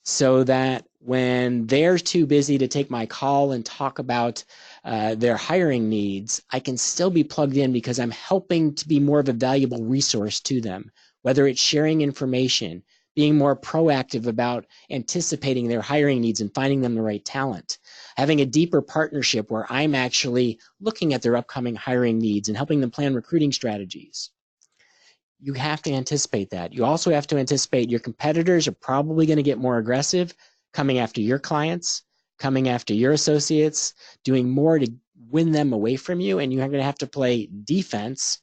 so that when they're too busy to take my call and talk about their hiring needs, I can still be plugged in because I'm helping to be more of a valuable resource to them, whether it's sharing information, being more proactive about anticipating their hiring needs and finding them the right talent, having a deeper partnership where I'm actually looking at their upcoming hiring needs and helping them plan recruiting strategies. You have to anticipate that. You also have to anticipate your competitors are probably going to get more aggressive, coming after your clients, coming after your associates, doing more to win them away from you, and you're going to have to play defense,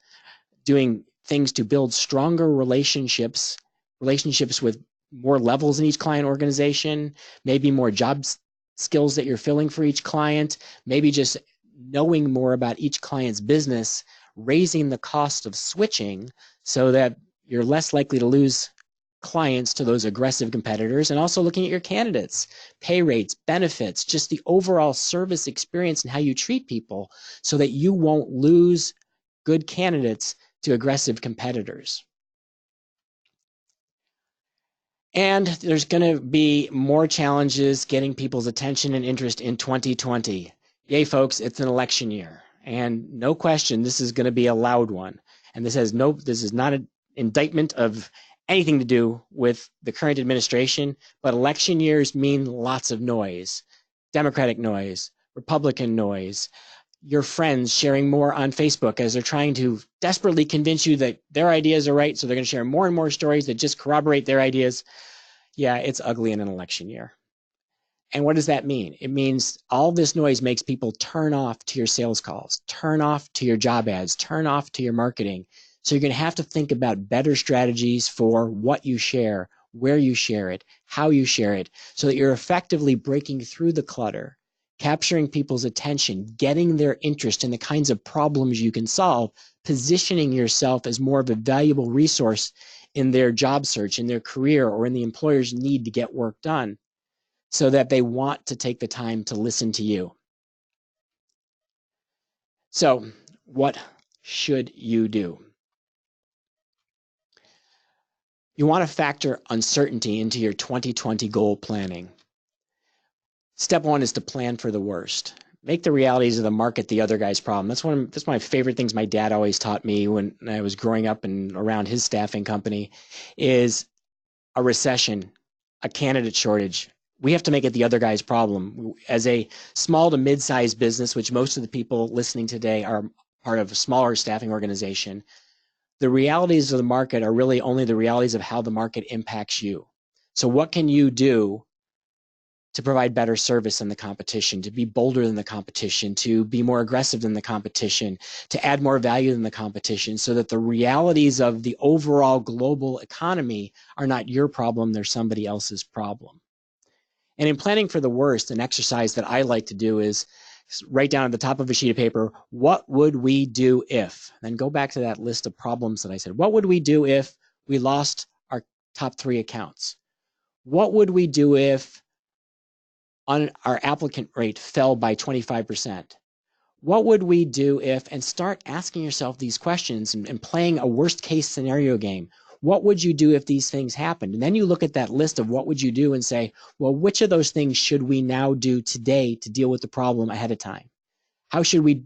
doing things to build stronger relationships with more levels in each client organization, maybe more job skills that you're filling for each client, maybe just knowing more about each client's business, raising the cost of switching so that you're less likely to lose clients to those aggressive competitors, and also looking at your candidates, pay rates, benefits, just the overall service experience and how you treat people so that you won't lose good candidates to aggressive competitors. And there's going to be more challenges getting people's attention and interest in 2020. Yay, folks, it's an election year. And no question, this is going to be a loud one. And this is not an indictment of anything to do with the current administration, but election years mean lots of noise. Democratic noise, Republican noise, your friends sharing more on Facebook as they're trying to desperately convince you that their ideas are right, so they're going to share more and more stories that just corroborate their ideas. Yeah, it's ugly in an election year. And what does that mean? It means all this noise makes people turn off to your sales calls, turn off to your job ads, turn off to your marketing. So you're going to have to think about better strategies for what you share, where you share it, how you share it, so that you're effectively breaking through the clutter, capturing people's attention, getting their interest in the kinds of problems you can solve, positioning yourself as more of a valuable resource in their job search, in their career, or in the employer's need to get work done, so that they want to take the time to listen to you. So, what should you do? You want to factor uncertainty into your 2020 goal planning. Step one is to plan for the worst. Make the realities of the market the other guy's problem. That's one of my favorite things my dad always taught me when I was growing up and around his staffing company, is a recession, a candidate shortage. We have to make it the other guy's problem. As a small to mid-sized business, which most of the people listening today are part of a smaller staffing organization, the realities of the market are really only the realities of how the market impacts you. So what can you do to provide better service than the competition, to be bolder than the competition, to be more aggressive than the competition, to add more value than the competition, so that the realities of the overall global economy are not your problem, they're somebody else's problem. And in planning for the worst, an exercise that I like to do is write down at the top of a sheet of paper, what would we do if? Then go back to that list of problems that I said. What would we do if we lost our top 3 accounts? What would we do if our applicant rate fell by 25%? What would we do if, and start asking yourself these questions and playing a worst case scenario game. What would you do if these things happened? And then you look at that list of what would you do and say, well, which of those things should we now do today to deal with the problem ahead of time? How should we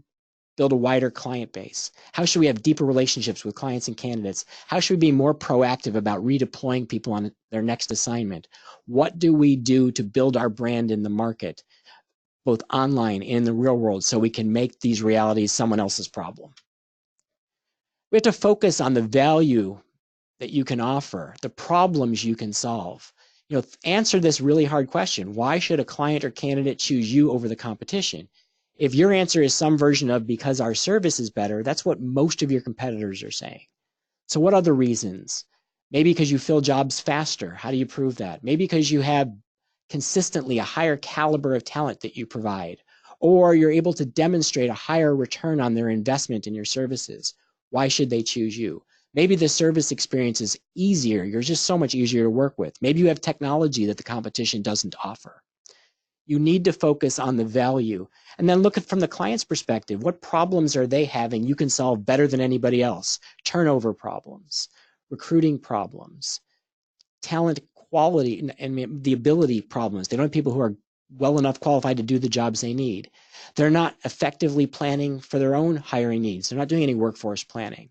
build a wider client base? How should we have deeper relationships with clients and candidates? How should we be more proactive about redeploying people on their next assignment? What do we do to build our brand in the market, both online and in the real world, so we can make these realities someone else's problem? We have to focus on the value that you can offer, the problems you can solve. Answer this really hard question. Why should a client or candidate choose you over the competition? If your answer is some version of because our service is better, that's what most of your competitors are saying. So what other reasons? Maybe because you fill jobs faster. How do you prove that? Maybe because you have consistently a higher caliber of talent that you provide. or you're able to demonstrate a higher return on their investment in your services. Why should they choose you? Maybe the service experience is easier. You're just so much easier to work with. Maybe you have technology that the competition doesn't offer. You need to focus on the value and then look at from the client's perspective. What problems are they having you can solve better than anybody else? Turnover problems, recruiting problems, talent quality and the ability problems. They don't have people who are well enough qualified to do the jobs they need. They're not effectively planning for their own hiring needs. They're not doing any workforce planning.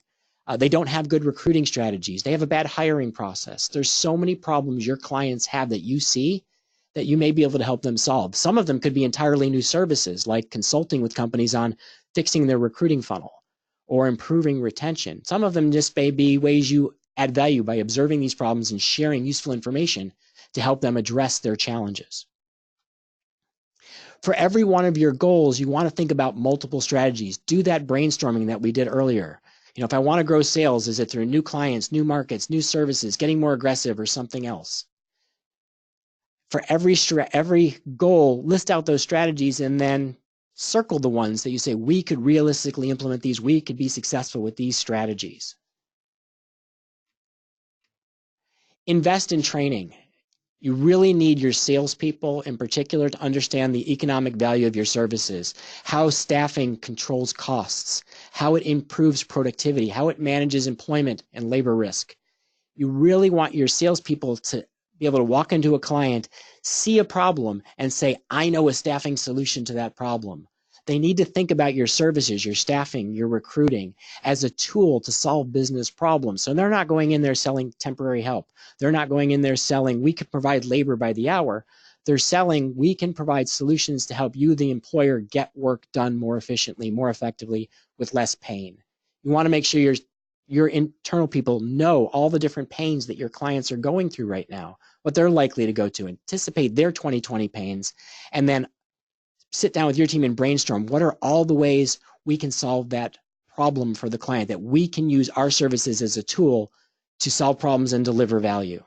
They don't have good recruiting strategies. They have a bad hiring process. There's so many problems your clients have that you see that you may be able to help them solve. Some of them could be entirely new services, like consulting with companies on fixing their recruiting funnel or improving retention. Some of them just may be ways you add value by observing these problems and sharing useful information to help them address their challenges. For every one of your goals, you want to think about multiple strategies. Do that brainstorming that we did earlier. If I want to grow sales, is it through new clients, new markets, new services, getting more aggressive, or something else? For every goal, list out those strategies and then circle the ones that you say, we could realistically implement these, we could be successful with these strategies. Invest in training. You really need your salespeople in particular to understand the economic value of your services, how staffing controls costs, how it improves productivity, how it manages employment and labor risk. You really want your salespeople to be able to walk into a client, see a problem, and say, I know a staffing solution to that problem. They need to think about your services, your staffing, your recruiting as a tool to solve business problems. So they're not going in there selling temporary help. They're not going in there selling, we can provide labor by the hour. They're selling, we can provide solutions to help you, the employer, get work done more efficiently, more effectively, with less pain. You want to make sure your internal people know all the different pains that your clients are going through right now, what they're likely to go to, anticipate their 2020 pains, and then sit down with your team and brainstorm what are all the ways we can solve that problem for the client, that we can use our services as a tool to solve problems and deliver value.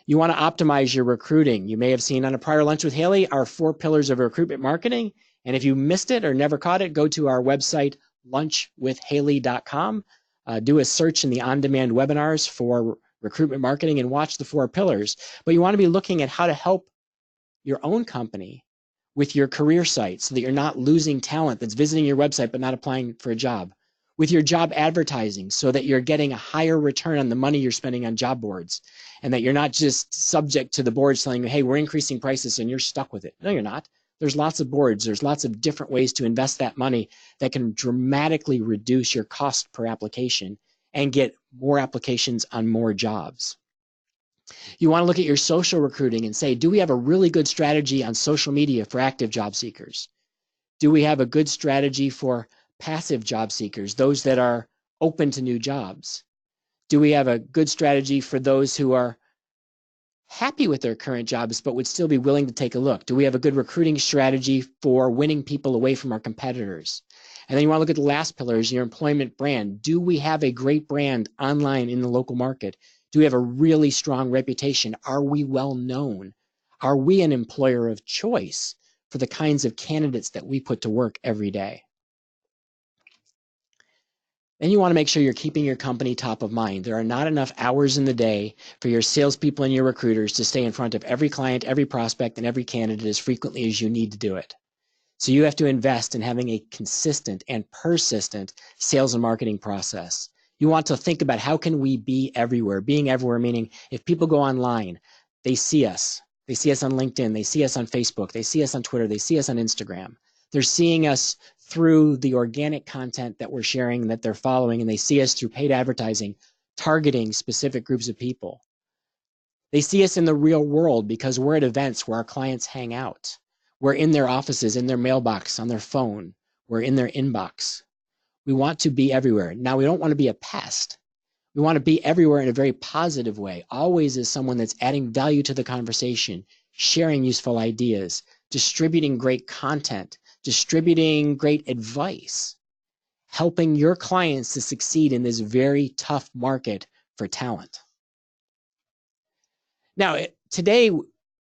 You want to optimize your recruiting. You may have seen on a prior Lunch with Haley our 4 pillars of recruitment marketing. And if you missed it or never caught it, go to our website, lunchwithhaley.com. Do a search in the on-demand webinars for recruitment marketing and watch the 4 pillars. But you want to be looking at how to help your own company with your career site so that you're not losing talent that's visiting your website but not applying for a job. With your job advertising so that you're getting a higher return on the money you're spending on job boards and that you're not just subject to the boards telling you, hey, we're increasing prices and you're stuck with it. No, you're not. There's lots of boards. There's lots of different ways to invest that money that can dramatically reduce your cost per application and get more applications on more jobs. You want to look at your social recruiting and say, do we have a really good strategy on social media for active job seekers? Do we have a good strategy for passive job seekers, those that are open to new jobs? Do we have a good strategy for those who are happy with their current jobs but would still be willing to take a look? Do we have a good recruiting strategy for winning people away from our competitors? And then you want to look at the last pillar, is your employment brand. Do we have a great brand online in the local market? Do we have a really strong reputation? Are we well known? Are we an employer of choice for the kinds of candidates that we put to work every day? Then you want to make sure you're keeping your company top of mind. There are not enough hours in the day for your salespeople and your recruiters to stay in front of every client, every prospect, and every candidate as frequently as you need to do it. So you have to invest in having a consistent and persistent sales and marketing process. You want to think about how can we be everywhere? Being everywhere meaning if people go online, they see us. They see us on LinkedIn. They see us on Facebook. They see us on Twitter. They see us on Instagram. They're seeing us through the organic content that we're sharing and that they're following, and they see us through paid advertising, targeting specific groups of people. They see us in the real world because we're at events where our clients hang out. We're in their offices, in their mailbox, on their phone. We're in their inbox. We want to be everywhere. Now, we don't want to be a pest. We want to be everywhere in a very positive way, always as someone that's adding value to the conversation, sharing useful ideas, distributing great content, distributing great advice, helping your clients to succeed in this very tough market for talent. Now, today,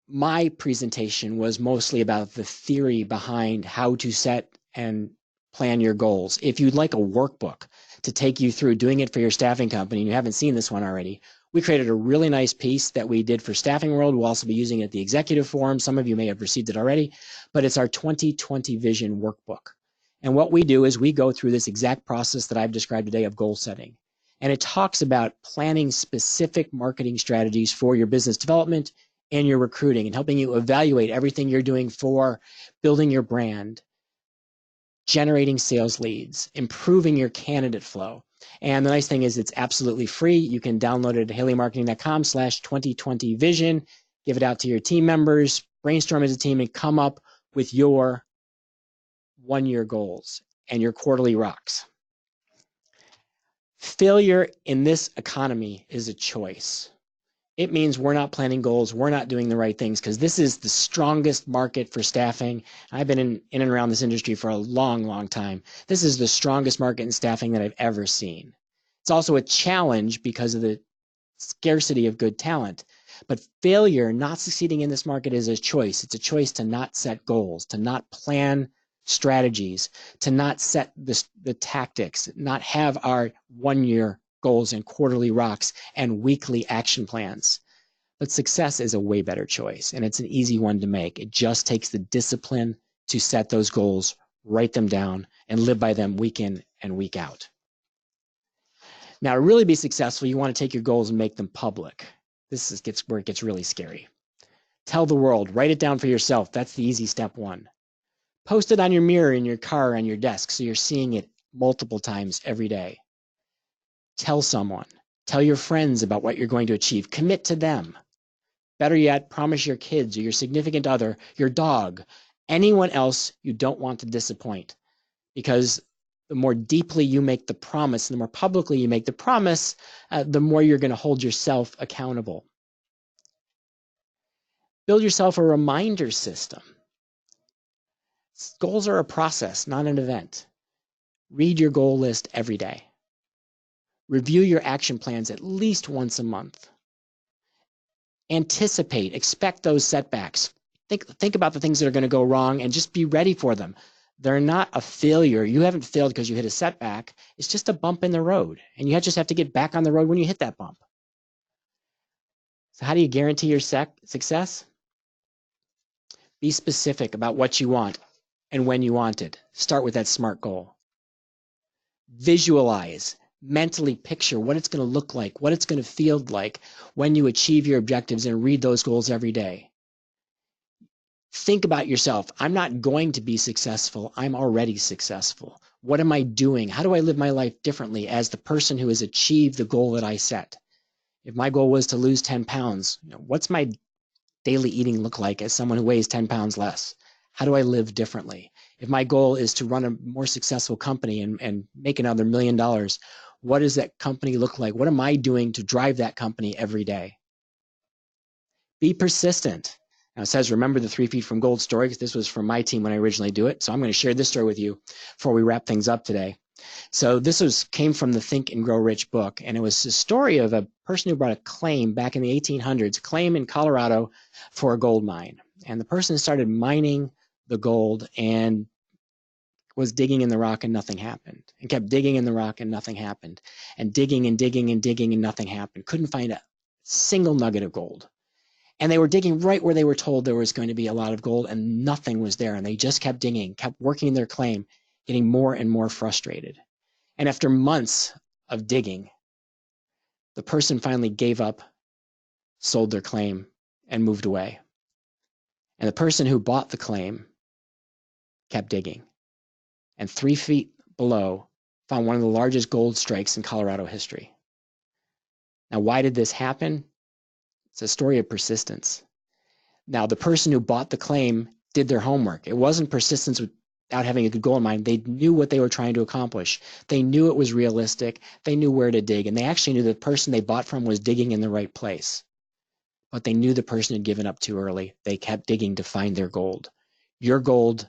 my presentation was mostly about the theory behind how to set and plan your goals. If you'd like a workbook to take you through doing it for your staffing company, and you haven't seen this one already, we created a really nice piece that we did for Staffing World. We'll also be using it at the Executive Forum. Some of you may have received it already, but it's our 2020 Vision Workbook. And what we do is we go through this exact process that I've described today of goal setting. And it talks about planning specific marketing strategies for your business development and your recruiting, and helping you evaluate everything you're doing for building your brand, generating sales leads, improving your candidate flow. And the nice thing is it's absolutely free. You can download it at haleymarketing.com/2020vision, give it out to your team members, brainstorm as a team, and come up with your one-year goals and your quarterly rocks. Failure in this economy is a choice. It means we're not planning goals, we're not doing the right things, because this is the strongest market for staffing. I've been in and around this industry for a long, long time. This is the strongest market in staffing that I've ever seen. It's also a challenge because of the scarcity of good talent. But failure, not succeeding in this market, is a choice. It's a choice to not set goals, to not plan strategies, to not set the tactics, not have our one-year goals and quarterly rocks and weekly action plans. But success is a way better choice, and it's an easy one to make. It just takes the discipline to set those goals, write them down, and live by them week in and week out. Now, to really be successful, you want to take your goals and make them public. This is where it gets really scary. Tell the world, write it down for yourself. That's the easy step one. Post it on your mirror in your car, on your desk, so you're seeing it multiple times every day. Tell someone. Tell your friends about what you're going to achieve. Commit to them. Better yet, promise your kids or your significant other, your dog, anyone else you don't want to disappoint. Because the more deeply you make the promise, and the more publicly you make the promise, the more you're going to hold yourself accountable. Build yourself a reminder system. Goals are a process, not an event. Read your goal list every day. Review your action plans at least once a month. Anticipate, expect those setbacks. Think about the things that are going to go wrong and just be ready for them. They're not a failure. You haven't failed because you hit a setback. It's just a bump in the road, and you just have to get back on the road when you hit that bump. So how do you guarantee your success? Be specific about what you want and when you want it. Start with that SMART goal. Visualize. Mentally picture what it's going to look like, what it's going to feel like when you achieve your objectives, and read those goals every day. Think about yourself. I'm not going to be successful. I'm already successful. What am I doing? How do I live my life differently as the person who has achieved the goal that I set? If my goal was to lose 10 pounds, what's my daily eating look like as someone who weighs 10 pounds less? How do I live differently? If my goal is to run a more successful company and make another $1 million, what does that company look like? What am I doing to drive that company every day? Be persistent. Now it says, remember the 3 feet from gold story, because this was from my team when I originally do it. So I'm going to share this story with you before we wrap things up today. So this came from the Think and Grow Rich book, and it was a story of a person who brought a claim back in the 1800s, a claim in Colorado for a gold mine. And the person started mining the gold and was digging in the rock, and nothing happened, and kept digging in the rock and nothing happened, and digging and digging and digging and nothing happened. Couldn't find a single nugget of gold. And they were digging right where they were told there was going to be a lot of gold, and nothing was there. And they just kept digging, kept working their claim, getting more and more frustrated. And after months of digging, the person finally gave up, sold their claim, and moved away. And the person who bought the claim kept digging, and 3 feet below found one of the largest gold strikes in Colorado history. Now, why did this happen? It's a story of persistence. Now, the person who bought the claim did their homework. It wasn't persistence without having a good goal in mind. They knew what they were trying to accomplish. They knew it was realistic. They knew where to dig, and they actually knew the person they bought from was digging in the right place. But they knew the person had given up too early. They kept digging to find their gold. Your gold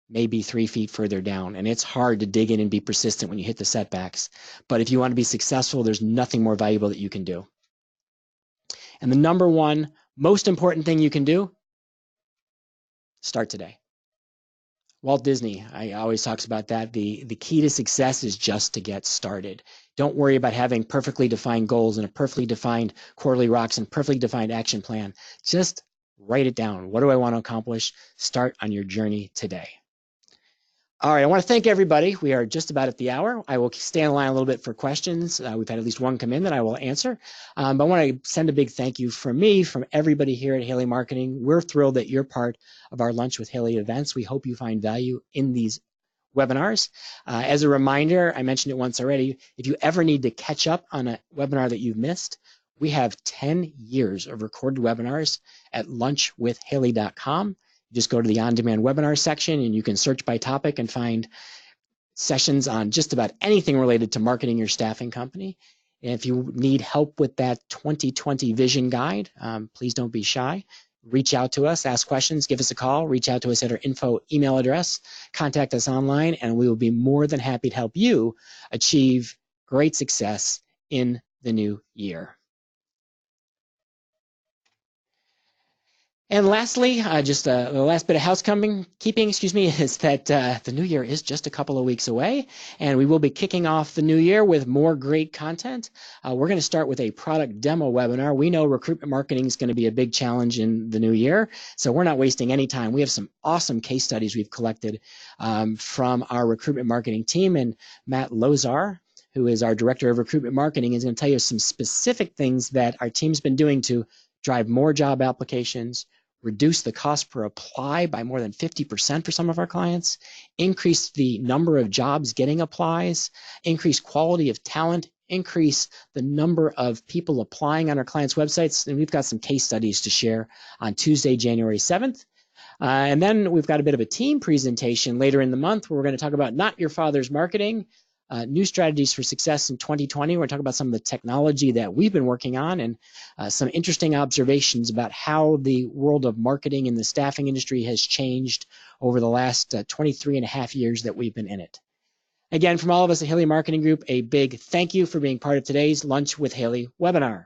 may be 3 feet further down, and it's hard to dig in and be persistent when you hit the setbacks. But if you want to be successful, there's nothing more valuable that you can do. And the number one most important thing you can do Start today. Walt Disney, I always talks about that. The key to success is just to get started. Don't worry about having perfectly defined goals and a perfectly defined quarterly rocks and perfectly defined action plan. Just write it down. What do I want to accomplish? Start on your journey today. All right, I want to thank everybody. We are just about at the hour. I will stay on line a little bit for questions. We've had at least one come in that I will answer. But I want to send a big thank you from me, from everybody here at Haley Marketing. We're thrilled that you're part of our Lunch with Haley events. We hope you find value in these webinars. As a reminder, I mentioned it once already, if you ever need to catch up on a webinar that you've missed, we have 10 years of recorded webinars at lunchwithhaley.com. Just go to the on-demand webinar section and you can search by topic and find sessions on just about anything related to marketing your staffing company. And if you need help with that 2020 vision guide, please don't be shy. Reach out to us, ask questions, give us a call, reach out to us at our info email address, contact us online, and we will be more than happy to help you achieve great success in the new year. And lastly, just the last bit of housekeeping, is that the new year is just a couple of weeks away, and we will be kicking off the new year with more great content. We're going to start with a product demo webinar. We know recruitment marketing is going to be a big challenge in the new year, so we're not wasting any time. We have some awesome case studies we've collected from our recruitment marketing team, and Matt Lozar, who is our director of recruitment marketing, is going to tell you some specific things that our team's been doing to drive more job applications, reduce the cost per apply by more than 50% for some of our clients, increase the number of jobs getting applies, increase quality of talent, increase the number of people applying on our clients' websites. And we've got some case studies to share on Tuesday, January 7th. And then we've got a bit of a team presentation later in the month where we're going to talk about Not Your Father's Marketing, new strategies for success in 2020. We're going to talk about some of the technology that we've been working on and some interesting observations about how the world of marketing in the staffing industry has changed over the last 23 and a half years that we've been in it. Again, from all of us at Haley Marketing Group, a big thank you for being part of today's Lunch with Haley webinar.